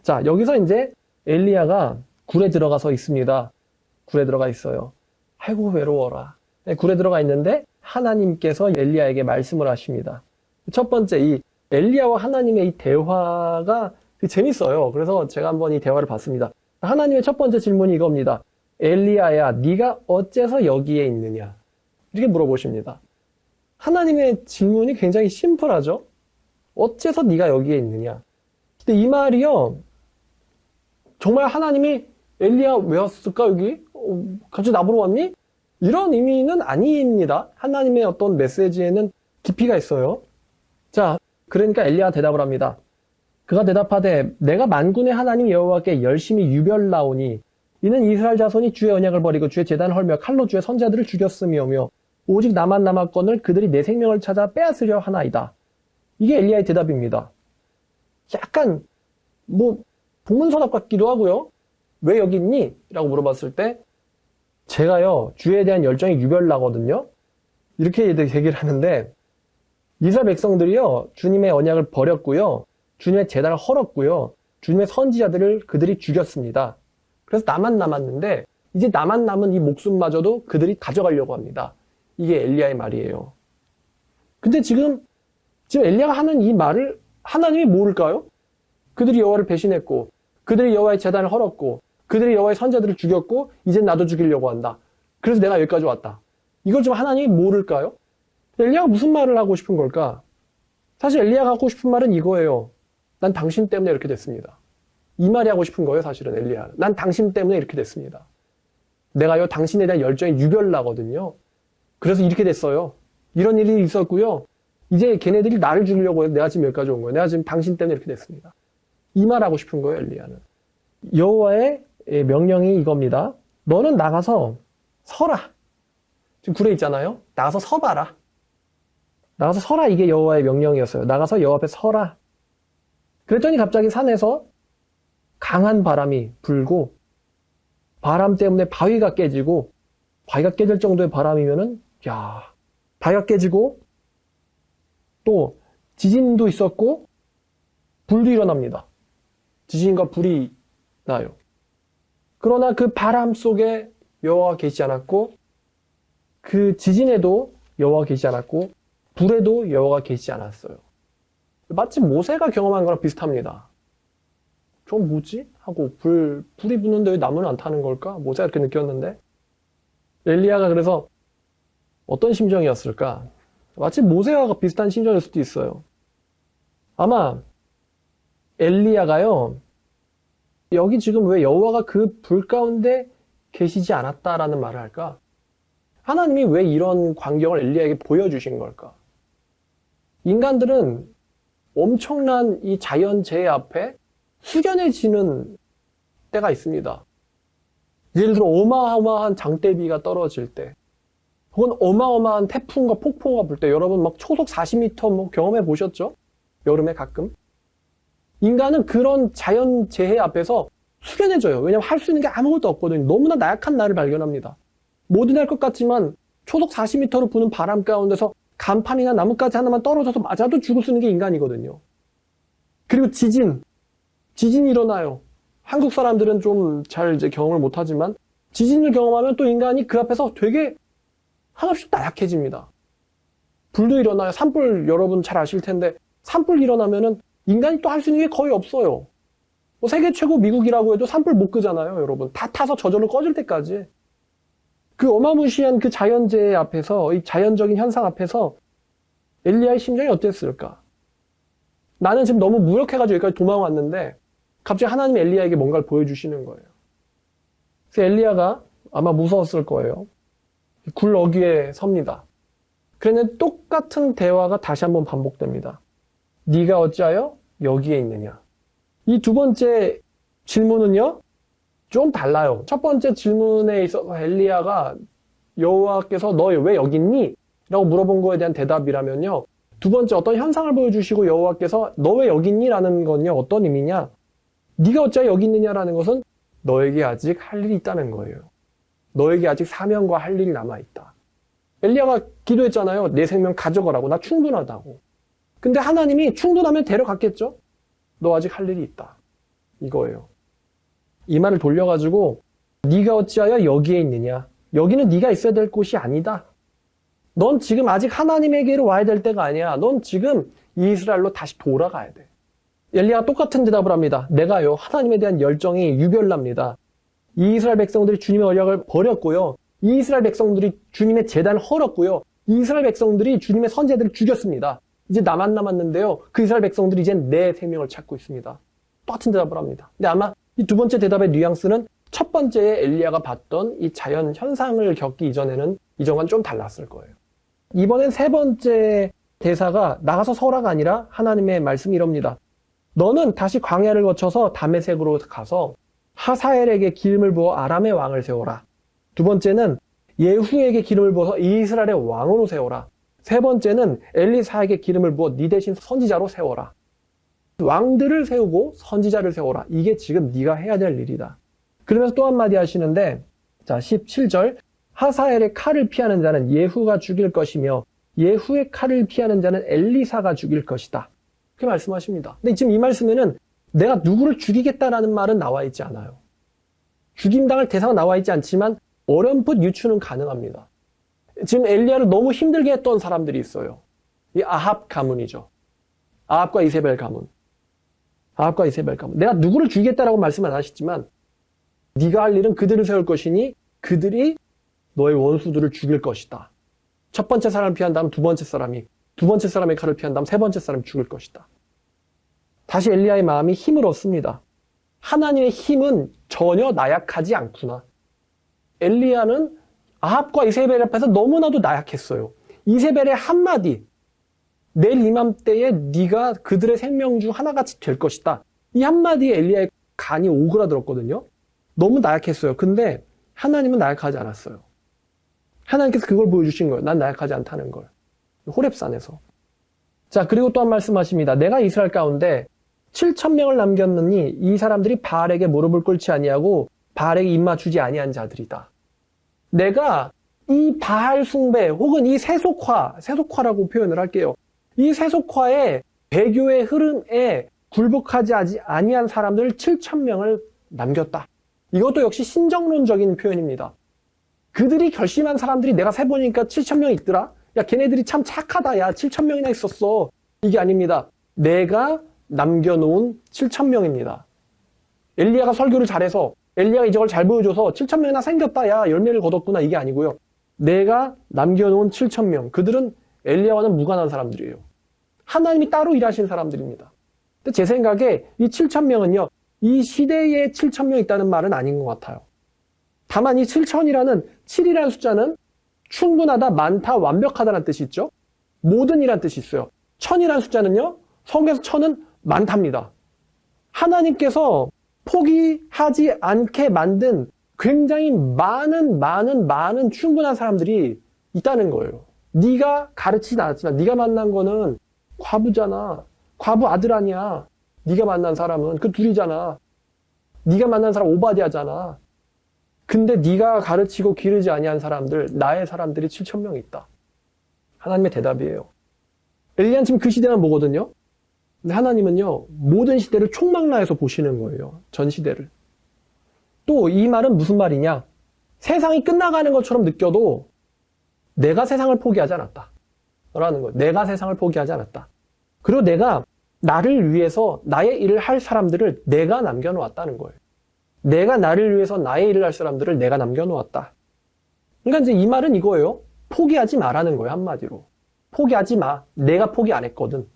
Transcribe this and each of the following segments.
자, 여기서 이제 엘리야가 굴에 들어가서 있습니다. 굴에 들어가 있어요. 아이고 외로워라. 굴에 들어가 있는데 하나님께서 엘리야에게 말씀을 하십니다. 첫 번째, 이 엘리야와 하나님의 이 대화가 재밌어요. 그래서 제가 한번 이 대화를 봤습니다. 하나님의 첫 번째 질문이 이겁니다. 엘리야야, 네가 어째서 여기에 있느냐? 이렇게 물어보십니다. 하나님의 질문이 굉장히 심플하죠? 어째서 네가 여기에 있느냐? 근데 이 말이요, 정말 하나님이 엘리야 왜 왔을까 여기? 갑자기 나보러 왔니? 이런 의미는 아닙니다. 하나님의 어떤 메시지에는 깊이가 있어요. 자, 그러니까 엘리야가 대답을 합니다. 그가 대답하되 내가 만군의 하나님 여호와께 열심히 유별나오니 이는 이스라엘 자손이 주의 언약을 버리고 주의 제단을 헐며 칼로 주의 선자들을 죽였으며며 오직 나만 남았거늘 그들이 내 생명을 찾아 빼앗으려 하나이다. 이게 엘리야의 대답입니다. 약간 동문서답 같기도 하고요. 왜 여기 있니? 라고 물어봤을 때 제가요 주에 대한 열정이 유별나거든요. 이렇게 얘기를 하는데 이스라엘 백성들이요 주님의 언약을 버렸고요. 주님의 제단을 헐었고요. 주님의 선지자들을 그들이 죽였습니다. 그래서 나만 남았는데 이제 나만 남은 이 목숨마저도 그들이 가져가려고 합니다. 이게 엘리야의 말이에요. 근데 지금 엘리야가 하는 이 말을 하나님이 모를까요? 그들이 여호와를 배신했고 그들이 여호와의 제단을 헐었고 그들이 여호와의 선자들을 죽였고 이젠 나도 죽이려고 한다. 그래서 내가 여기까지 왔다. 이걸 좀 하나님이 모를까요? 엘리야가 무슨 말을 하고 싶은 걸까? 사실 엘리야가 하고 싶은 말은 이거예요. 난 당신 때문에 이렇게 됐습니다. 이 말이 하고 싶은 거예요, 사실은 엘리야는. 난 당신 때문에 이렇게 됐습니다. 내가요, 당신에 대한 열정이 유별나거든요. 그래서 이렇게 됐어요. 이런 일이 있었고요. 이제 걔네들이 나를 죽이려고 해서 내가 지금 여기까지 온 거예요. 내가 지금 당신 때문에 이렇게 됐습니다. 이 말 하고 싶은 거예요, 엘리야는. 여호와의 명령이 이겁니다. 너는 나가서 서라. 지금 굴에 있잖아요. 나가서 서봐라. 나가서 서라, 이게 여호와의 명령이었어요. 나가서 여호와 앞에 서라. 그랬더니 갑자기 산에서 강한 바람이 불고 바람 때문에 바위가 깨지고 바위가 깨질 정도의 바람이면은 바위가 깨지고 또 지진도 있었고 불도 일어납니다. 지진과 불이 나요. 그러나 그 바람 속에 여호와가 계시지 않았고 그 지진에도 여호와가 계시지 않았고 불에도 여호와가 계시지 않았어요. 마치 모세가 경험한 거랑 비슷합니다. 좀 뭐지? 하고 불이 붙는데 왜 나무는 안 타는 걸까? 모세가 이렇게 느꼈는데 엘리야가 그래서 어떤 심정이었을까? 마치 모세와 비슷한 심정일 수도 있어요. 아마 엘리야가요 여기 지금 왜 여호와가 그 불 가운데 계시지 않았다라는 말을 할까? 하나님이 왜 이런 광경을 엘리야에게 보여주신 걸까? 인간들은 엄청난 이 자연재해 앞에 숙연해지는 때가 있습니다. 예를 들어 어마어마한 장대비가 떨어질 때 혹은 어마어마한 태풍과 폭포가 불 때 여러분 막 초속 40m 경험해 보셨죠? 여름에 가끔. 인간은 그런 자연재해 앞에서 숙연해져요. 왜냐하면 할 수 있는 게 아무것도 없거든요. 너무나 나약한 나를 발견합니다. 뭐든 할 것 같지만 초속 40m로 부는 바람 가운데서 간판이나 나뭇가지 하나만 떨어져서 맞아도 죽을 수 있는 게 인간이거든요. 그리고 지진이 일어나요. 한국 사람들은 좀 잘 경험을 못하지만 지진을 경험하면 또 인간이 그 앞에서 되게 한없이 나약해집니다. 불도 일어나요. 산불 여러분 잘 아실 텐데 산불 일어나면은 인간이 또 할 수 있는 게 거의 없어요. 세계 최고 미국이라고 해도 산불 못 끄잖아요, 여러분. 다 타서 저절로 꺼질 때까지. 그 어마무시한 그 자연재해 앞에서, 이 자연적인 현상 앞에서 엘리야의 심정이 어땠을까? 나는 지금 너무 무력해가지고 여기까지 도망왔는데 갑자기 하나님이 엘리야에게 뭔가를 보여주시는 거예요. 그래서 엘리야가 아마 무서웠을 거예요. 굴러기에 섭니다. 그랬는데 똑같은 대화가 다시 한번 반복됩니다. 네가 어찌하여 여기에 있느냐? 이 두 번째 질문은요, 좀 달라요. 첫 번째 질문에 있어서 엘리야가 여호와께서 너 왜 여기 있니? 라고 물어본 거에 대한 대답이라면요, 두 번째 어떤 현상을 보여주시고 여호와께서 너 왜 여기 있니? 라는 건요, 어떤 의미냐? 네가 어찌하여 여기 있느냐라는 것은 너에게 아직 할 일이 있다는 거예요. 너에게 아직 사명과 할 일이 남아있다. 엘리야가 기도했잖아요. 내 생명 가져가라고. 나 충분하다고. 근데 하나님이 충분하면 데려갔겠죠? 너 아직 할 일이 있다. 이거예요. 이 말을 돌려가지고 네가 어찌하여 여기에 있느냐. 여기는 네가 있어야 될 곳이 아니다. 넌 지금 아직 하나님에게로 와야 될 때가 아니야. 넌 지금 이스라엘로 다시 돌아가야 돼. 엘리야가 똑같은 대답을 합니다. 내가요, 하나님에 대한 열정이 유별납니다. 이스라엘 백성들이 주님의 언약을 버렸고요. 이스라엘 백성들이 주님의 제단을 헐었고요. 이스라엘 백성들이 주님의 선지자들을 죽였습니다. 이제 나만 남았는데요. 그 이스라엘 백성들이 이젠 내 생명을 찾고 있습니다. 똑같은 대답을 합니다. 근데 아마 이 두 번째 대답의 뉘앙스는 첫 번째에 엘리야가 봤던 이 자연 현상을 겪기 이전에는 이전과는 좀 달랐을 거예요. 이번엔 세 번째 대사가 나가서 서라가 아니라 하나님의 말씀이 이럽니다. 너는 다시 광야를 거쳐서 다메섹으로 가서 하사엘에게 기름을 부어 아람의 왕을 세워라. 두 번째는 예후에게 기름을 부어서 이스라엘의 왕으로 세워라. 세 번째는 엘리사에게 기름을 부어 네 대신 선지자로 세워라. 왕들을 세우고 선지자를 세워라. 이게 지금 네가 해야 될 일이다. 그러면서 또 한마디 하시는데, 자, 17절. 하사엘의 칼을 피하는 자는 예후가 죽일 것이며 예후의 칼을 피하는 자는 엘리사가 죽일 것이다. 그렇게 말씀하십니다. 근데 지금 이 말씀에는 내가 누구를 죽이겠다라는 말은 나와 있지 않아요. 죽임당할 대상은 나와 있지 않지만 어렴풋 유추는 가능합니다. 지금 엘리야를 너무 힘들게 했던 사람들이 있어요. 이 아합 가문이죠. 아합과 이세벨 가문. 아합과 이세벨 가문. 내가 누구를 죽이겠다라고 말씀 안 하시지만 네가 할 일은 그들을 세울 것이니 그들이 너의 원수들을 죽일 것이다. 첫 번째 사람을 피한 다음 두 번째 사람의 칼을 피한 다음 세 번째 사람이 죽을 것이다. 다시 엘리야의 마음이 힘을 얻습니다. 하나님의 힘은 전혀 나약하지 않구나. 엘리야는 아합과 이세벨 앞에서 너무나도 나약했어요. 이세벨의 한마디, 내일 이맘때에 네가 그들의 생명 중 하나같이 될 것이다. 이 한마디에 엘리야의 간이 오그라들었거든요. 너무 나약했어요. 근데 하나님은 나약하지 않았어요. 하나님께서 그걸 보여주신 거예요. 난 나약하지 않다는 걸. 호렙산에서. 자, 그리고 또 한 말씀하십니다. 내가 이스라엘 가운데 7,000명을 남겼느니 이 사람들이 바알에게 무릎을 꿇지 아니하고 바알에게 입맞추지 아니한 자들이다. 내가 이 바알 숭배 혹은 이 세속화라고 표현을 할게요. 이 세속화의 배교의 흐름에 굴복하지 아니한 사람들 7,000명을 남겼다. 이것도 역시 신정론적인 표현입니다. 그들이 결심한 사람들이 내가 세보니까 7,000명 있더라? 야, 걔네들이 참 착하다. 야, 7,000명이나 있었어. 이게 아닙니다. 내가 남겨놓은 7,000명입니다. 엘리야가 설교를 잘해서 엘리야가 이적을 잘 보여줘서 7,000명이나 생겼다. 야, 열매를 거뒀구나. 이게 아니고요. 내가 남겨놓은 7,000명. 그들은 엘리야와는 무관한 사람들이에요. 하나님이 따로 일하신 사람들입니다. 근데 제 생각에 이 7,000명은요. 이 시대에 7,000명 있다는 말은 아닌 것 같아요. 다만 이 7,000이라는 7이라는 숫자는 충분하다, 많다, 완벽하다는 뜻이 있죠. 모든이라는 뜻이 있어요. 1,000이라는 숫자는요. 성경에서 1,000은 많답니다. 하나님께서 포기하지 않게 만든 굉장히 많은 충분한 사람들이 있다는 거예요. 네가 가르치진 않았지만 네가 만난 거는 과부잖아. 과부 아들 아니야. 네가 만난 사람은 그 둘이잖아. 네가 만난 사람 오바댜잖아. 근데 네가 가르치고 기르지 아니한 사람들, 나의 사람들이 7,000명이 있다. 하나님의 대답이에요. 엘리야는 지금 그 시대만 보거든요. 근데 하나님은요, 모든 시대를 총망라해서 보시는 거예요. 전 시대를. 또 이 말은 무슨 말이냐? 세상이 끝나가는 것처럼 느껴도 내가 세상을 포기하지 않았다. 라는 거예요. 내가 세상을 포기하지 않았다. 그리고 내가 나를 위해서 나의 일을 할 사람들을 내가 남겨놓았다는 거예요. 내가 나를 위해서 나의 일을 할 사람들을 내가 남겨놓았다. 그러니까 이제 이 말은 이거예요. 포기하지 마라는 거예요. 한마디로. 포기하지 마. 내가 포기 안 했거든.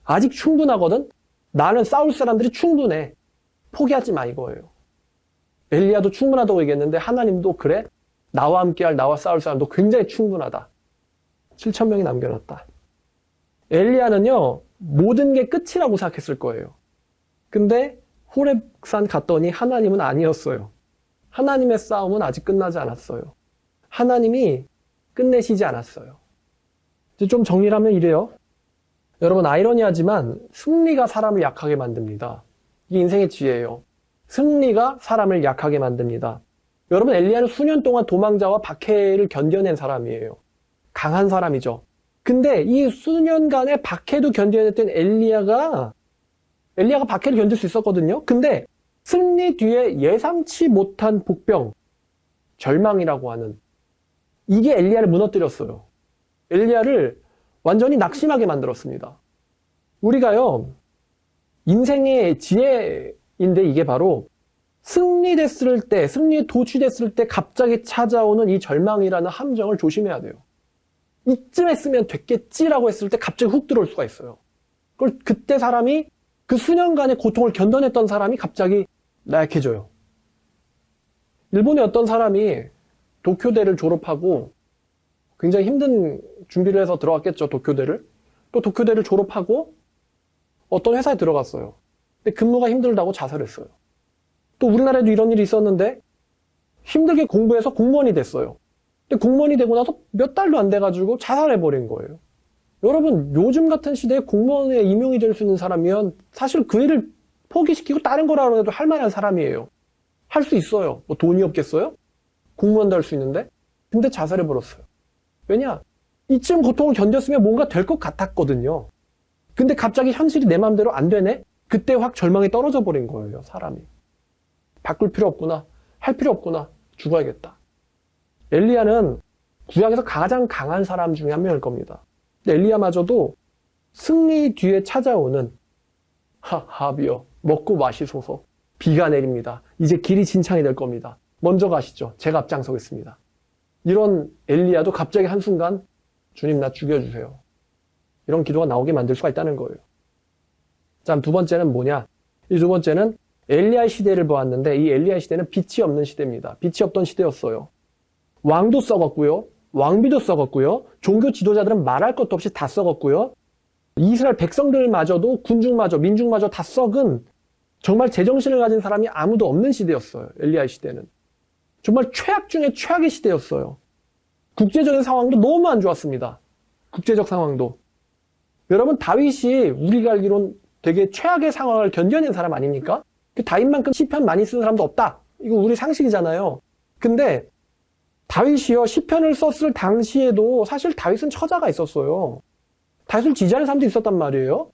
아직 충분하거든. 나는 싸울 사람들이 충분해. 포기하지 마 이거예요. 엘리야도 충분하다고 얘기했는데 하나님도 그래? 나와 함께할 나와 싸울 사람도 굉장히 충분하다. 7,000명이 남겨놨다. 엘리야는요. 모든 게 끝이라고 생각했을 거예요. 근데 호렙산 갔더니 하나님은 아니었어요. 하나님의 싸움은 아직 끝나지 않았어요. 하나님이 끝내시지 않았어요. 이제 좀 정리를 하면 이래요. 여러분 아이러니하지만 승리가 사람을 약하게 만듭니다. 이게 인생의 지혜예요. 승리가 사람을 약하게 만듭니다. 여러분 엘리야는 수년 동안 도망자와 박해를 견뎌낸 사람이에요. 강한 사람이죠. 근데 이 수년간의 박해도 견뎌냈던 엘리야가 엘리야가 박해를 견딜 수 있었거든요. 근데 승리 뒤에 예상치 못한 복병, 절망이라고 하는 이게 엘리야를 무너뜨렸어요. 엘리야를 완전히 낙심하게 만들었습니다. 우리가요, 인생의 지혜인데 이게 바로 승리됐을 때, 승리에 도취됐을 때 갑자기 찾아오는 이 절망이라는 함정을 조심해야 돼요. 이쯤 했으면 됐겠지라고 했을 때 갑자기 훅 들어올 수가 있어요. 그걸 그때 사람이 그 수년간의 고통을 견뎌냈던 사람이 갑자기 나약해져요. 일본의 어떤 사람이 도쿄대를 졸업하고 굉장히 힘든 준비를 해서 들어갔겠죠, 도쿄대를. 또 도쿄대를 졸업하고 어떤 회사에 들어갔어요. 근데 근무가 힘들다고 자살했어요. 또 우리나라에도 이런 일이 있었는데 힘들게 공부해서 공무원이 됐어요. 근데 공무원이 되고 나서 몇 달도 안 돼가지고 자살해버린 거예요. 여러분, 요즘 같은 시대에 공무원에 임용이 될 수 있는 사람이면 사실 그 일을 포기시키고 다른 거라고 해도 할 만한 사람이에요. 할 수 있어요. 뭐 돈이 없겠어요? 공무원도 할 수 있는데. 근데 자살해버렸어요. 왜냐? 이쯤 고통을 견뎠으면 뭔가 될 것 같았거든요. 근데 갑자기 현실이 내 마음대로 안 되네? 그때 확 절망이 떨어져 버린 거예요, 사람이. 바꿀 필요 없구나. 할 필요 없구나. 죽어야겠다. 엘리야는 구약에서 가장 강한 사람 중에 한 명일 겁니다. 근데 엘리야마저도 승리 뒤에 찾아오는 하비여 먹고 마시소서. 비가 내립니다. 이제 길이 진창이 될 겁니다. 먼저 가시죠. 제가 앞장서겠습니다. 이런 엘리야도 갑자기 한순간 주님 나 죽여주세요. 이런 기도가 나오게 만들 수가 있다는 거예요. 자, 두 번째는 뭐냐? 이 두 번째는 엘리야 시대를 보았는데 이 엘리야 시대는 빛이 없는 시대입니다. 빛이 없던 시대였어요. 왕도 썩었고요. 왕비도 썩었고요. 종교 지도자들은 말할 것도 없이 다 썩었고요. 이스라엘 백성들마저도 군중마저 민중마저 다 썩은 정말 제정신을 가진 사람이 아무도 없는 시대였어요. 엘리야 시대는. 정말 최악 중에 최악의 시대였어요. 국제적인 상황도 너무 안 좋았습니다. 국제적 상황도. 여러분, 다윗이 우리가 알기론 되게 최악의 상황을 견뎌낸 사람 아닙니까? 그 다윗만큼 시편 많이 쓴 사람도 없다. 이거 우리 상식이잖아요. 근데 다윗이요, 시편을 썼을 당시에도 사실 다윗은 처자가 있었어요. 다윗을 지지하는 사람도 있었단 말이에요.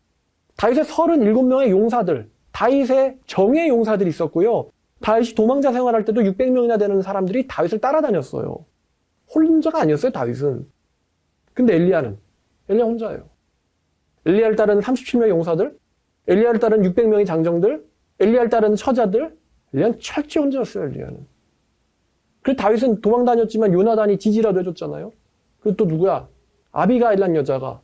다윗의 37명의 용사들, 다윗의 정예 용사들이 있었고요. 다윗이 도망자 생활할 때도 600명이나 되는 사람들이 다윗을 따라다녔어요. 혼자가 아니었어요, 다윗은. 근데 엘리야 혼자예요. 엘리야를 따르는 37명의 용사들, 엘리야를 따르는 600명의 장정들, 엘리야를 따르는 처자들, 엘리야는 철저히 혼자였어요, 엘리야는. 그래서 다윗은 도망 다녔지만 요나단이 지지라도 해줬잖아요. 그리고 또 누구야? 아비가일란 여자가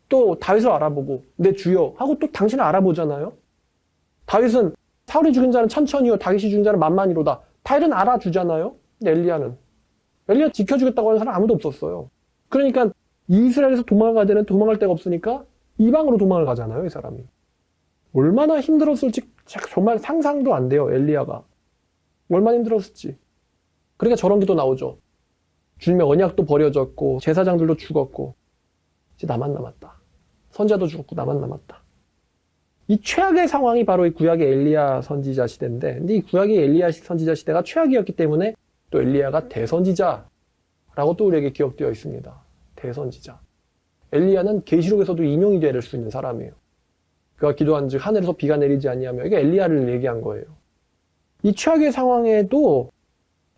또 다윗을 알아보고 내 주여 하고 또 당신을 알아보잖아요. 다윗은 사울이 죽인 자는 천천히요, 다윗이 죽인 자는 만만히로다. 다윗은 알아주잖아요. 근데 엘리야 지켜주겠다고 하는 사람 아무도 없었어요. 그러니까 이스라엘에서 도망가야 되는 도망갈 데가 없으니까 이방으로 도망을 가잖아요, 이 사람이. 얼마나 힘들었을지 정말 상상도 안 돼요, 엘리야가. 얼마나 힘들었을지. 그러니까 저런 기도 나오죠. 주님의 언약도 버려졌고 제사장들도 죽었고 이제 나만 남았다. 선자도 죽었고 나만 남았다. 이 최악의 상황이 바로 이 구약의 엘리야 선지자 시대인데, 근데 이 구약의 엘리야 선지자 시대가 최악이었기 때문에 또 엘리야가 대선지자라고 또 우리에게 기억되어 있습니다. 대선지자. 엘리야는 계시록에서도 인용이 될 수 있는 사람이에요. 그가 기도한즉 하늘에서 비가 내리지 아니하며, 이게 엘리야를 얘기한 거예요. 이 최악의 상황에도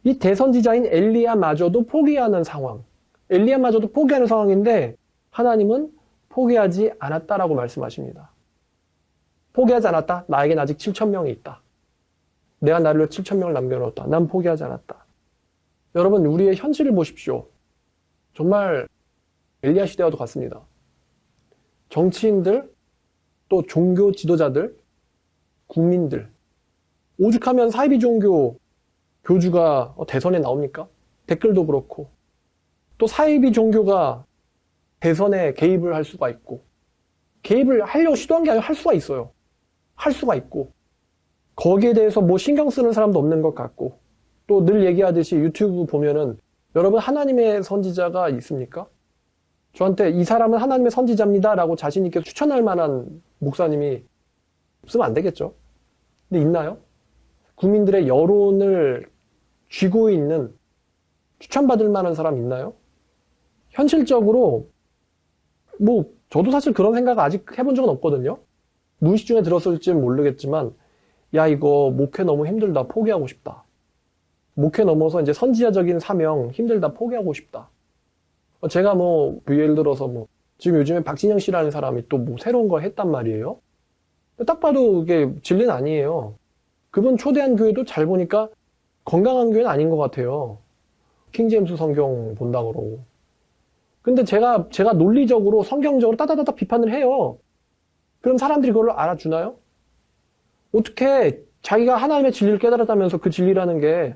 이 대선지자인 엘리야마저도 포기하는 상황. 엘리야마저도 포기하는 상황인데 하나님은 포기하지 않았다라고 말씀하십니다. 포기하지 않았다. 나에겐 아직 7,000명이 있다. 내가 나를 위해 7,000명을 남겨놓았다. 난 포기하지 않았다. 여러분, 우리의 현실을 보십시오. 정말 엘리야 시대와도 같습니다. 정치인들, 또 종교 지도자들, 국민들, 오죽하면 사이비 종교 교주가 대선에 나옵니까? 댓글도 그렇고, 또 사이비 종교가 대선에 개입을 할 수가 있고, 개입을 하려고 시도한 게 아니라 할 수가 있어요. 할 수가 있고, 거기에 대해서 뭐 신경 쓰는 사람도 없는 것 같고, 또 늘 얘기하듯이 유튜브 보면은 여러분, 하나님의 선지자가 있습니까? 저한테 이 사람은 하나님의 선지자입니다 라고 자신 있게 추천할 만한 목사님이 없으면 안 되겠죠? 근데 있나요? 국민들의 여론을 쥐고 있는, 추천받을 만한 사람 있나요? 현실적으로 저도 사실 그런 생각 아직 해본 적은 없거든요. 무의식 중에 들었을지는 모르겠지만 야 이거 목회 너무 힘들다 포기하고 싶다. 목회 넘어서 이제 선지자적인 사명 힘들다 포기하고 싶다. 제가 뭐 예를 들어서 뭐 지금 요즘에 박진영 씨라는 사람이 또 뭐 새로운 걸 했단 말이에요. 딱 봐도 이게 진리는 아니에요. 그분 초대한 교회도 잘 보니까 건강한 교회는 아닌 것 같아요. 킹제임스 성경 본다고 그러고. 근데 제가 논리적으로 성경적으로 따다다다 비판을 해요. 그럼 사람들이 그걸 알아주나요? 어떻게 자기가 하나님의 진리를 깨달았다면서 그 진리라는 게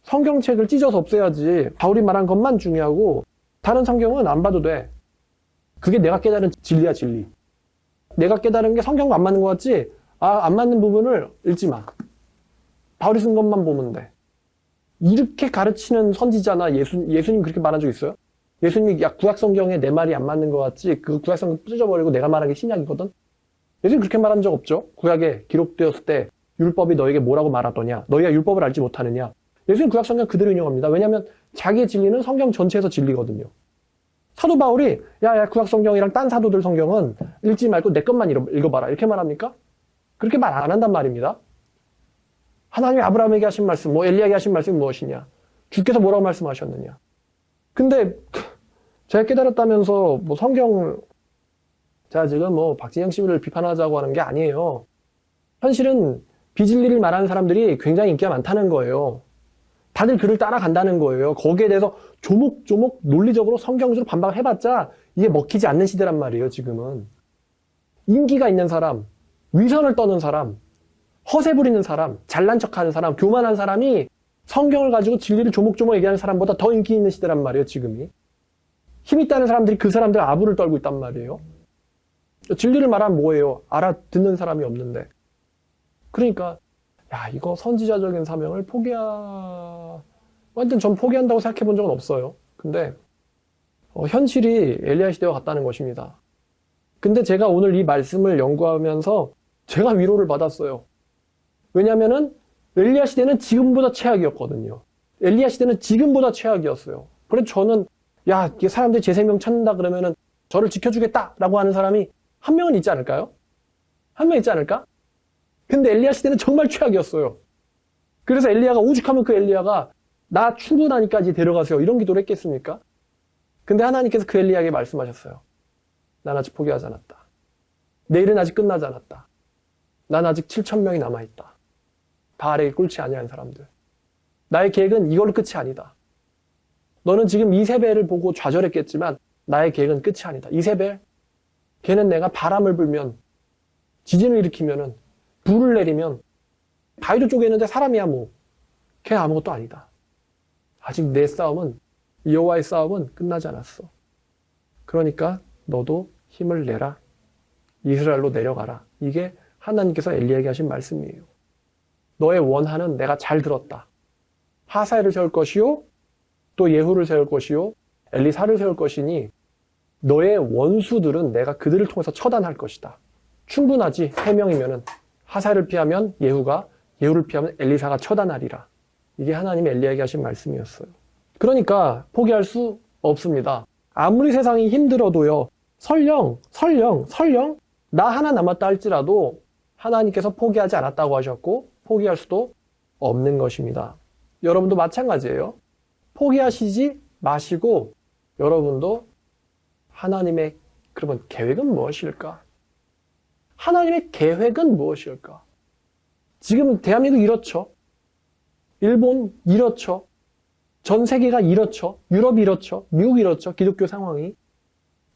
성경책을 찢어서 없애야지. 바울이 말한 것만 중요하고 다른 성경은 안 봐도 돼. 그게 내가 깨달은 진리야, 진리. 내가 깨달은 게 성경과 안 맞는 것 같지? 안 맞는 부분을 읽지 마. 바울이 쓴 것만 보면 돼. 이렇게 가르치는 선지자나 예수님 그렇게 말한 적 있어요? 예수님이 야 구약 성경에 내 말이 안 맞는 것 같지? 그 구약 성경 찢어버리고 내가 말한 게 신약이거든? 예수님 그렇게 말한 적 없죠? 구약에 기록되었을 때 율법이 너에게 뭐라고 말하더냐? 너희가 율법을 알지 못하느냐? 예수님 구약 성경 그대로 인용합니다. 왜냐하면 자기의 진리는 성경 전체에서 진리거든요. 사도 바울이 야 구약 성경이랑 딴 사도들 성경은 읽지 말고 내 것만 읽어봐라 이렇게 말합니까? 그렇게 말 안 한단 말입니다. 하나님이 아브라함에게 하신 말씀, 뭐 엘리야에게 하신 말씀이 무엇이냐? 주께서 뭐라고 말씀하셨느냐? 근데 제가 깨달았다면서 뭐 성경 제가 지금 뭐 박진영 씨를 비판하자고 하는 게 아니에요. 현실은 비진리를 말하는 사람들이 굉장히 인기가 많다는 거예요. 다들 그를 따라간다는 거예요. 거기에 대해서 조목조목 논리적으로 성경적으로 반박을 해봤자 이게 먹히지 않는 시대란 말이에요. 지금은. 인기가 있는 사람, 위선을 떠는 사람, 허세 부리는 사람, 잘난 척하는 사람, 교만한 사람이 성경을 가지고 진리를 조목조목 얘기하는 사람보다 더 인기 있는 시대란 말이에요. 지금이. 힘 있다는 사람들이 그 사람들 아부를 떨고 있단 말이에요. 진리를 말하면 뭐예요? 알아듣는 사람이 없는데. 그러니까 야 이거 선지자적인 사명을 완전 전 포기한다고 생각해 본 적은 없어요. 근데 현실이 엘리야 시대와 같다는 것입니다. 근데 제가 오늘 이 말씀을 연구하면서 제가 위로를 받았어요. 왜냐면은 엘리야 시대는 지금보다 최악이었거든요. 엘리야 시대는 지금보다 최악이었어요. 그래서 저는 야 이게 사람들이 제 생명 찾는다 그러면은 저를 지켜주겠다라고 하는 사람이 한 명은 있지 않을까요? 한 명 있지 않을까? 근데 엘리야 시대는 정말 최악이었어요. 그래서 엘리야가 오죽하면 그 엘리야가 나 충분하니까 이제 데려가세요. 이런 기도를 했겠습니까? 근데 하나님께서 그 엘리야에게 말씀하셨어요. 난 아직 포기하지 않았다. 내일은 아직 끝나지 않았다. 난 아직 7,000명이 남아있다. 바알에게 꿇지 아니한 사람들. 나의 계획은 이걸로 끝이 아니다. 너는 지금 이세벨을 보고 좌절했겠지만 나의 계획은 끝이 아니다. 이세벨, 걔는 내가 바람을 불면 지진을 일으키면은 불을 내리면 바위도 쪼개는데 사람이야 뭐. 걔는 아무것도 아니다. 아직 내 싸움은 여호와의 싸움은 끝나지 않았어. 그러니까 너도 힘을 내라. 이스라엘로 내려가라. 이게 하나님께서 엘리야에게 하신 말씀이에요. 너의 원한은 내가 잘 들었다. 하사엘을 세울 것이요 또 예후를 세울 것이요 엘리사를 세울 것이니 너의 원수들은 내가 그들을 통해서 처단할 것이다. 충분하지. 3명이면은 하사엘을 피하면 예후가, 예후를 피하면 엘리사가 처단하리라. 이게 하나님이 엘리야에게 하신 말씀이었어요. 그러니까 포기할 수 없습니다. 아무리 세상이 힘들어도요. 설령 나 하나 남았다 할지라도 하나님께서 포기하지 않았다고 하셨고 포기할 수도 없는 것입니다. 여러분도 마찬가지예요. 포기하시지 마시고 여러분도 하나님의 그러면 계획은 무엇일까? 하나님의 계획은 무엇일까? 지금 대한민국 이렇죠. 일본 이렇죠. 전 세계가 이렇죠. 유럽이 이렇죠. 미국이 이렇죠. 기독교 상황이.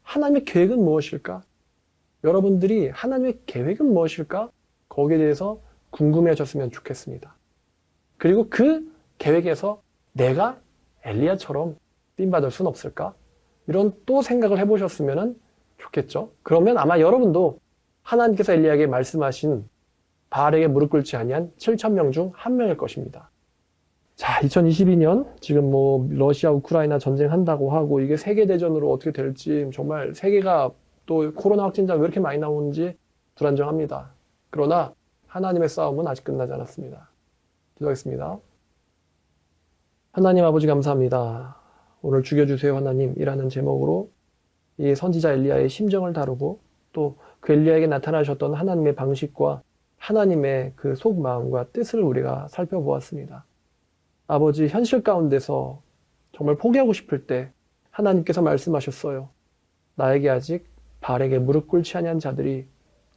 하나님의 계획은 무엇일까? 여러분들이 하나님의 계획은 무엇일까? 거기에 대해서 궁금해하셨으면 좋겠습니다. 그리고 그 계획에서 내가 엘리야처럼 쓰임받을 수는 없을까? 이런 또 생각을 해보셨으면 좋겠죠. 그러면 아마 여러분도 하나님께서 엘리야에게 말씀하신 바알에게 무릎 꿇지 아니한 7,000명 중 한 명일 것입니다. 자, 2022년 지금 뭐 러시아 우크라이나 전쟁한다고 하고 이게 세계대전으로 어떻게 될지 정말 세계가 또 코로나 확진자 왜 이렇게 많이 나오는지 불안정합니다. 그러나 하나님의 싸움은 아직 끝나지 않았습니다. 기도하겠습니다. 하나님 아버지 감사합니다. 오늘 죽여주세요 하나님이라는 제목으로 이 선지자 엘리야의 심정을 다루고 또 그 엘리야에게 나타나셨던 하나님의 방식과 하나님의 그 속마음과 뜻을 우리가 살펴보았습니다. 아버지, 현실 가운데서 정말 포기하고 싶을 때 하나님께서 말씀하셨어요. 나에게 아직 발에게 무릎 꿇지 아니한 자들이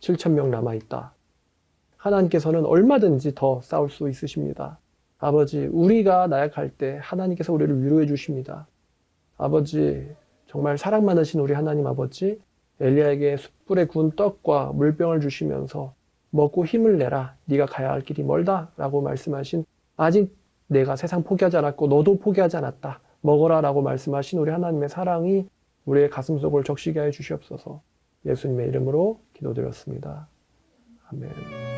7,000명 남아있다. 하나님께서는 얼마든지 더 싸울 수 있으십니다. 아버지, 우리가 나약할 때 하나님께서 우리를 위로해 주십니다. 아버지, 정말 사랑 많으신 우리 하나님 아버지, 엘리야에게 숯불에 구운 떡과 물병을 주시면서 먹고 힘을 내라. 네가 가야 할 길이 멀다. 라고 말씀하신, 아직 내가 세상 포기하지 않았고 너도 포기하지 않았다. 먹어라 라고 말씀하신 우리 하나님의 사랑이 우리의 가슴속을 적시게 하여 주시옵소서. 예수님의 이름으로 기도드렸습니다. 아멘.